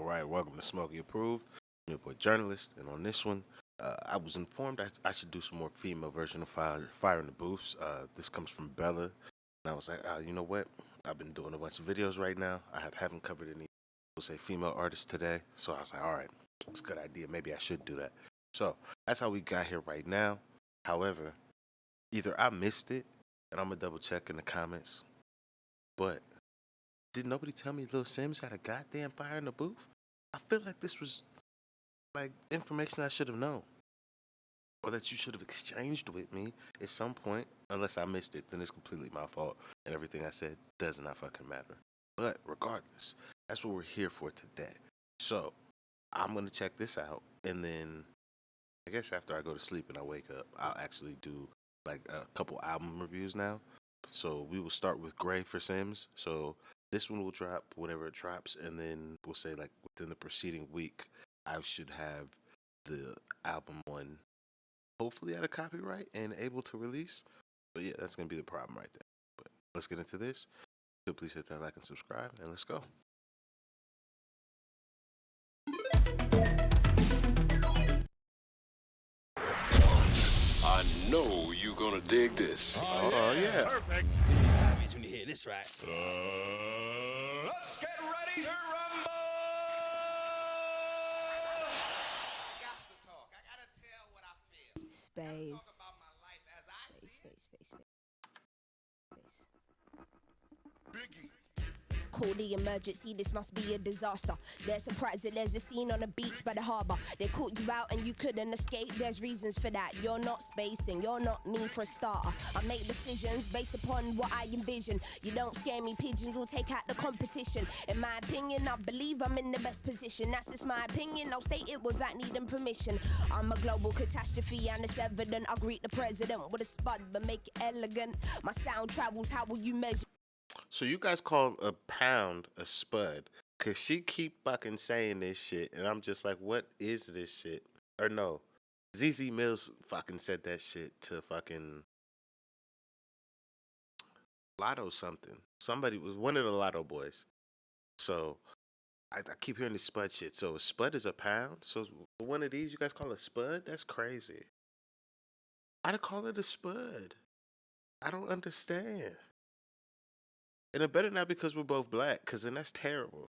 right, welcome to Smokey Approved. I'm your boy Journalist, and on this one, I was informed I should do some more female version of Fire in the Booths. This comes from Bella, and I was like, you know what? I've been doing a bunch of videos right now. Haven't covered any, we'll say, female artists today, so I was like, all right, it's a good idea. Maybe I should do that. So that's how we got here right now. However, either I missed it, and I'm gonna double check in the comments, but did nobody tell me Little Simz had a goddamn fire in the booth? I feel like this was like information I should have known, or that you should have exchanged with me at some point. Unless I missed it, then it's completely my fault, and everything I said does not fucking matter. But regardless, that's what we're here for today. So I'm gonna check this out, and then I guess after I go to sleep and I wake up, I'll actually do like a couple album reviews now. So we will start with Gray for Sims. So this one will drop whenever it drops, and then we'll say like within the preceding week, I should have the album one hopefully out of copyright and able to release. But yeah, that's gonna be the problem right there. But let's get into this. So please hit that like and subscribe, and let's go. I know you gonna dig this. Oh yeah. Perfect. Time is when you hear this, right? Let's get ready to rumble. I got to talk. I gotta tell what I feel. Space. Talk about my life as I see it. Space. Biggie. Call the emergency, this must be a disaster. They're surprised that there's a scene on the beach by the harbour. They caught you out and you couldn't escape, there's reasons for that. You're not spacing, you're not me for a starter. I make decisions based upon what I envision. You don't scare me, pigeons will take out the competition. In my opinion, I believe I'm in the best position. That's just my opinion, I'll state it without needing permission. I'm a global catastrophe and it's evident. I greet the president with a spud but make it elegant. My sound travels, how will you measure? So you guys call a pound a spud? Cause she keep fucking saying this shit, and I'm just like, what is this shit? Or no, ZZ Mills fucking said that shit to fucking Lotto something. Somebody was one of the Lotto boys. So I keep hearing this spud shit. So a spud is a pound. So one of these you guys call a spud? That's crazy. I'd call it a spud. I don't understand. And it better not because we're both black, because then that's terrible.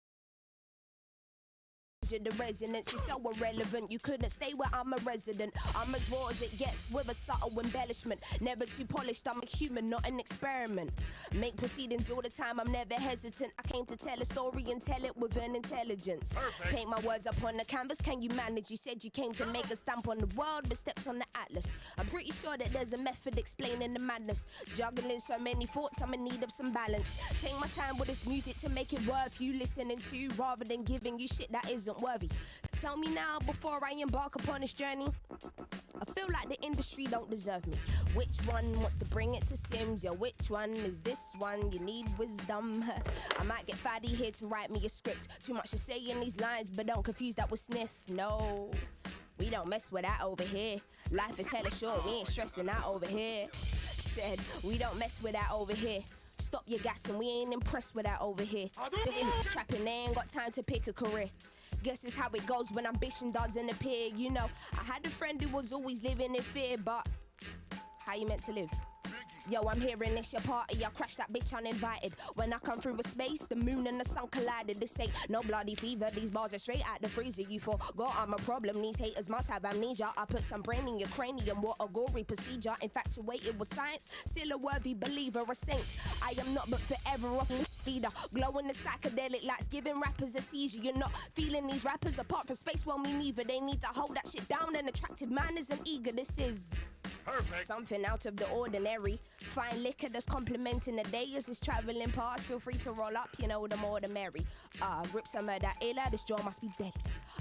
The resonance is so irrelevant. You couldn't stay where I'm a resident. I'm as raw as it gets with a subtle embellishment. Never too polished, I'm a human, not an experiment. Make proceedings all the time, I'm never hesitant. I came to tell a story and tell it with an intelligence. Perfect. Paint my words up on the canvas, can you manage? You said you came to make a stamp on the world, but stepped on the atlas. I'm pretty sure that there's a method explaining the madness. Juggling so many thoughts, I'm in need of some balance. Take my time with this music to make it worth you listening to, rather than giving you shit that isn't worthy. Tell me now before I embark upon this journey. I feel like the industry don't deserve me. Which one wants to bring it to Sims? Yeah, which one is this one? You need wisdom. I might get fatty here to write me a script. Too much to say in these lines, but don't confuse that with sniff. No, we don't mess with that over here. Life is hella short, we ain't stressing out over here. Said, we don't mess with that over here. Stop your gas and we ain't impressed with that over here. Thinking trapping, they ain't got time to pick a career. Guess it's how it goes when ambition doesn't appear. You know, I had a friend who was always living in fear, but how you meant to live? Yo, I'm hearing this your party, I crash that bitch uninvited. When I come through with space, the moon and the sun collided. This ain't no bloody fever, these bars are straight out the freezer. You forgot I'm a problem, these haters must have amnesia. I put some brain in your cranium, what a gory procedure. Infatuated with science, still a worthy believer, a saint. I am not but forever a leader. Glowing the psychedelic lights, giving rappers a seizure. You're not feeling these rappers apart from space, well me neither. They need to hold that shit down, an attractive man isn't eager. This is Perfect. something out of the ordinary. Fine liquor that's complimenting the day as it's traveling past. Feel free to roll up, you know, the more the merry. Grip some of that illa, this jaw must be deadly.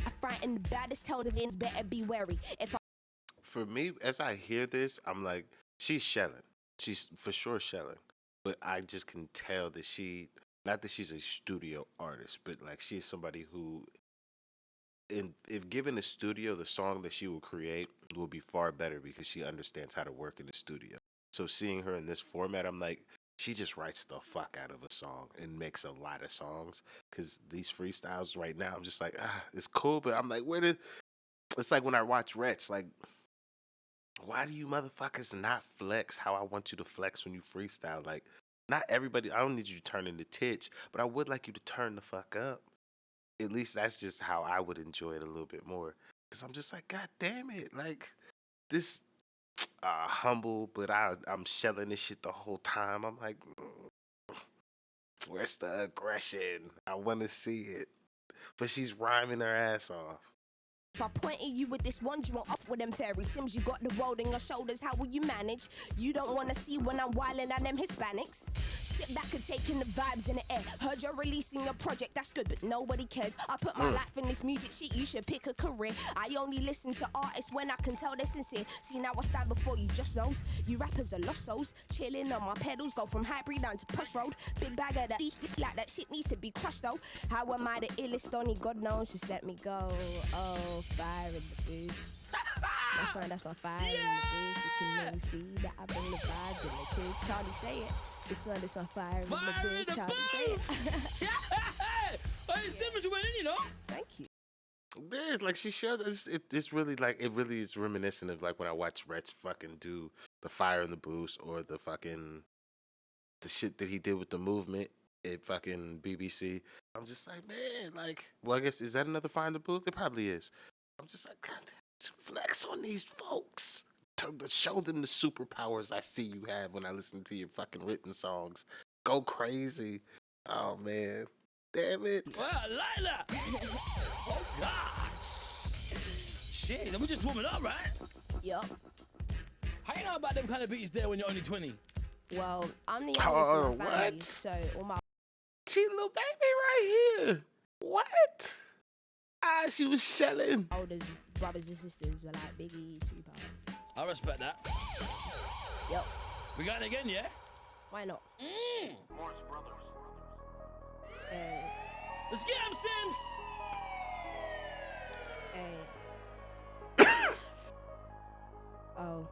I frighten the baddest toes against, better be wary. If I For me, as I hear this, I'm like, she's shelling. She's for sure shelling. But I just can tell that not that she's a studio artist, but like she's somebody who, if given a studio, the song that she will create will be far better because she understands how to work in the studio. So seeing her in this format, I'm like, she just writes the fuck out of a song and makes a lot of songs. Cause these freestyles right now, I'm just like, it's cool, but I'm like, where did? It's like when I watch Wretch, like, why do you motherfuckers not flex how I want you to flex when you freestyle? Like, not everybody. I don't need you to turn into titch, but I would like you to turn the fuck up. At least that's just how I would enjoy it a little bit more. Cause I'm just like, God damn it, like this humble, but I'm shelling this shit the whole time. I'm like, where's the aggression? I want to see it, but she's rhyming her ass off. If I pointed you with this one, you want off with them fairy Sims. You got the world on your shoulders, how will you manage? You don't wanna see when I'm wildin' at them Hispanics. Sit back and take in the vibes in the air. Heard you're releasing a project, that's good, but nobody cares. I put my life in this music shit, you should pick a career. I only listen to artists when I can tell they're sincere. See, now I stand before you, just knows. You rappers are lost souls, chilling on my pedals, go from hybrid down to push road. Big bag of the it's like that shit needs to be crushed though. How am I the illest? Only God knows, just let me go. Oh, fire in the booth. That's my fire in the booth. You can really see that I bring the vibes in the truth. Charlie, say it. This my fire in the booth. Charlie, say it. Hey, Simmons, you went in, you know? Thank you. Yeah, like she showed it's really like it really is reminiscent of like when I watch Wretch fucking do the fire in the booth or the the shit that he did with the movement at fucking BBC. I'm just like, man, like, well, I guess is that another fire in the booth? It probably is. I'm just like, God damn, flex on these folks. Show them the superpowers I see you have when I listen to your fucking written songs. Go crazy. Oh man. Damn it. Well, Lila! Oh, gosh! Jeez, and we just warming up, right? Yup. How you know about them kind of beats there when you're only 20? Well, I'm the youngest in my family, what? so all my She little baby right here. What? She was shelling. oldest brothers and sisters were like Biggie, Tupac. I respect that. Yup. We got it again, yeah? Why not? Let's get him, Sims! Hey. Oh.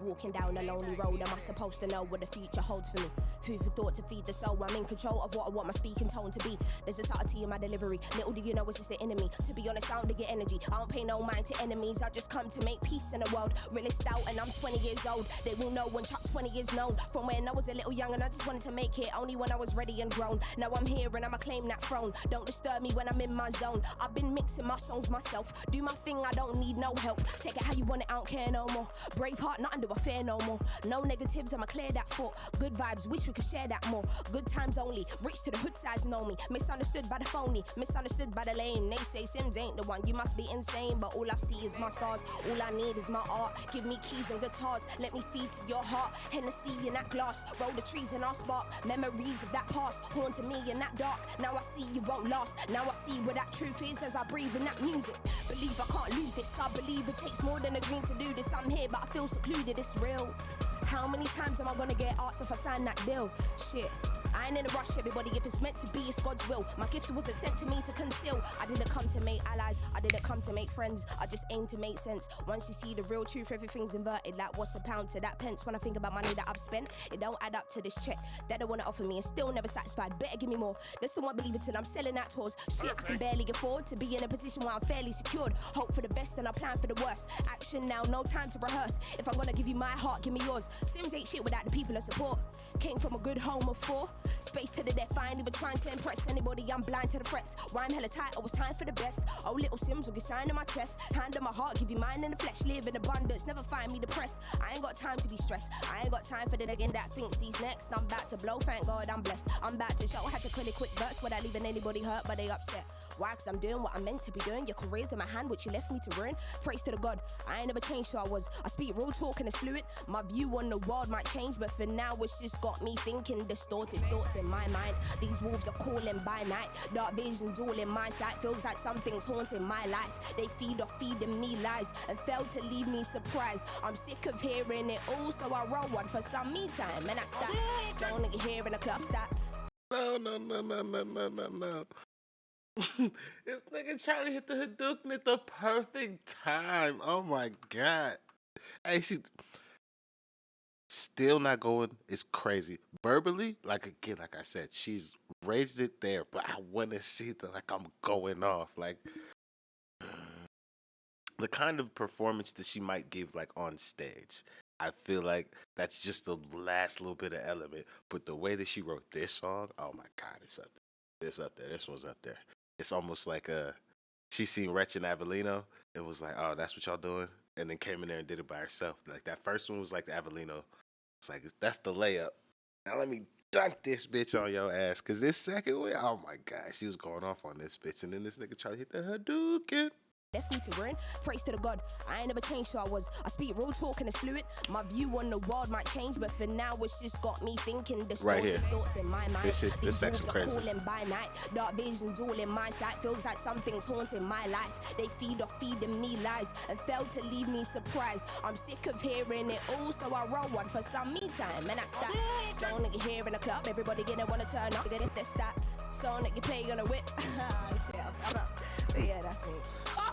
Walking down a lonely road, am I supposed to know what the future holds for me? Food for thought to feed the soul, I'm in control of what I want my speaking tone to be. There's a subtlety in my delivery, little do you know it's just the enemy. To be honest, I don't get energy, I don't pay no mind to enemies. I just come to make peace in the world. Realist out and I'm 20 years old. They will know when Chuck 20 years known. From when I was a little young and I just wanted to make it, only when I was ready and grown. Now I'm here and I'ma claim that throne. Don't disturb me when I'm in my zone. I've been mixing my songs myself. Do my thing, I don't need no help. Take it how you want it, I don't care no more. Brave heart, nothing to a fear no more. No negatives, I'ma clear that thought. Good vibes, wish we could share that more. Good times only, rich to the hood sides know me. Misunderstood by the phony, misunderstood by the lane. They say Sims ain't the one, you must be insane. But all I see is my stars, all I need is my art. Give me keys and guitars, let me feed to your heart. Hennessy in that glass, roll the trees in our spark. Memories of that past, haunting me in that dark. Now I see you won't last, now I see where that truth is as I breathe in that music. Believe I can't lose this, I believe it takes more than a dream to do this. I'm here but I feel secluded, it's real. How many times am I gonna get asked if I sign that deal? Shit, I ain't in a rush, everybody. If it's meant to be, it's God's will. My gift wasn't sent to me to conceal. I didn't come to make allies, I didn't come to make friends. I just aim to make sense. Once you see the real truth, everything's inverted. Like what's a pound to that pence? When I think about money that I've spent, it don't add up to this check that they wanna offer me and still never satisfied. Better give me more. They still won't believe it till I'm selling out tours. Shit, I can barely afford to be in a position where I'm fairly secured. Hope for the best and I plan for the worst. Action now, no time to rehearse. If I'm gonna give you my heart, give me yours. Sims ain't shit without the people of support. Came from a good home of 4. Space to the death, I ain't even trying to impress anybody, I'm blind to the threats. Rhyme hella tight, oh it's time for the best. Oh little Sims will get signed in my chest. Hand on my heart, give you mine in the flesh. Live in abundance, never find me depressed. I ain't got time to be stressed. I ain't got time for the again that thinks these next. I'm about to blow, thank God I'm blessed. I'm about to show, had to quick verse without leaving anybody hurt, but they upset. Why? Cause I'm doing what I'm meant to be doing. Your career's in my hand, which you left me to ruin. Praise to the God, I ain't never changed who I was. I speak real talk and it's fluid. My view on the world might change, but for now it's just got me thinking distorted thoughts in my mind. These wolves are calling by night. Dark visions all in my sight. Feels like something's haunting my life. They feed off feeding me lies and fail to leave me surprised. I'm sick of hearing it all, so I roll one for some me time. And I stop. So nigga here in the club stop. No. This nigga Charlie hit the Hadouken at the perfect time. Oh my God. Hey, Still not going. It's crazy. Verbally, like again, like I said, she's raised it there, but I want to see the like I'm going off. Like the kind of performance that she might give like on stage. I feel like that's just the last little bit of element. But the way that she wrote this song, oh my god, it's up there. It's up there. This one's up there. It's almost like she seen Wretch and Avelino and was like, oh, that's what y'all doing, and then came in there and did it by herself. Like that first one was like the Avelino. It's like that's the layup. Now let me dunk this bitch on your ass, cause this second one, oh my god, she was going off on this bitch, and then this nigga tried to hit the Hadouken. Left me to ruin, praise to the God. I ain't never changed who I speak real talk and it's fluid. My view on the world might change, but for now it's just got me thinking distorted Right here. thoughts in my mind. This section wolves are crazy. calling by night, dark visions all in my sight. Feels like something's haunting my life. They feed off feeding me lies and fail to leave me surprised. I'm sick of hearing it all, so I roll one for some me time. And that's that song that you hear in the club, everybody gonna wanna turn up. Get this that song that you play on a whip. Shit, I'm up. But yeah, that's me.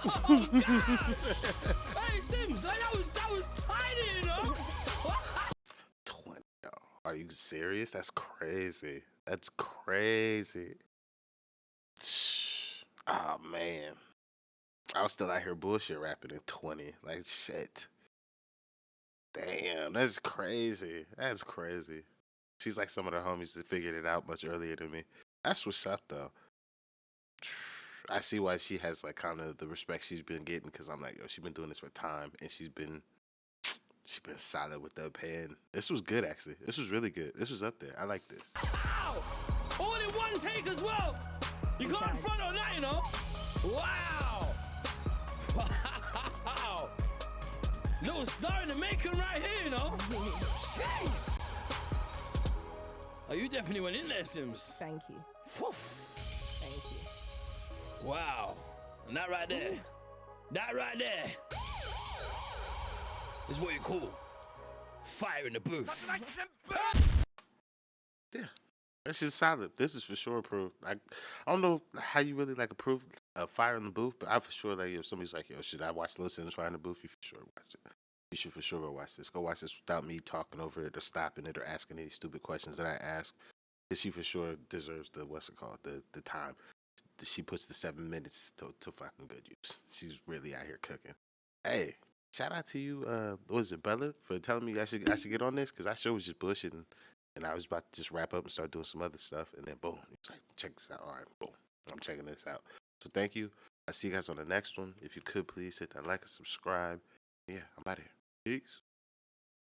Oh, God! Hey, Simz, that was tiny, you know? 20. Are you serious? That's crazy. That's crazy. Oh man, I was still out here bullshit rapping in 20. Like shit. Damn, that's crazy. That's crazy. She's like some of the homies that figured it out much earlier than me. That's what's up though. I see why she has like kind of the respect she's been getting, because I'm like, yo, she's been doing this for time, and she's been solid with the pen. This was good actually. This was really good. This was up there. I like this. Ow! All in one take as well. You got in front on that, you know? Wow! Wow! Little star in the making right here, you know? Jeez! Oh, you definitely went in there, Simz. Thank you. Whew. Thank you. Wow. And that right there. That right there is what you call fire in the booth. Yeah, this is solid. This is for sure approved. I don't know how you really like approve Fire in the Booth, but I for sure like if somebody's like, yo, should I watch Little Simz Fire in the Booth? You for sure watch it. You should for sure go watch this. Go watch this without me talking over it or stopping it or asking any stupid questions that I ask. She for sure deserves the the time. She puts the 7 minutes to fucking good use. She's really out here cooking. Hey, shout out to you, what is it, Bella, for telling me I should get on this, because I sure was just bullshitting, and I was about to just wrap up and start doing some other stuff, and then boom, it's like, check this out. All right, boom, I'm checking this out. So thank you. I'll see you guys on the next one. If you could please hit that like and subscribe. Yeah, I'm out of here. Peace.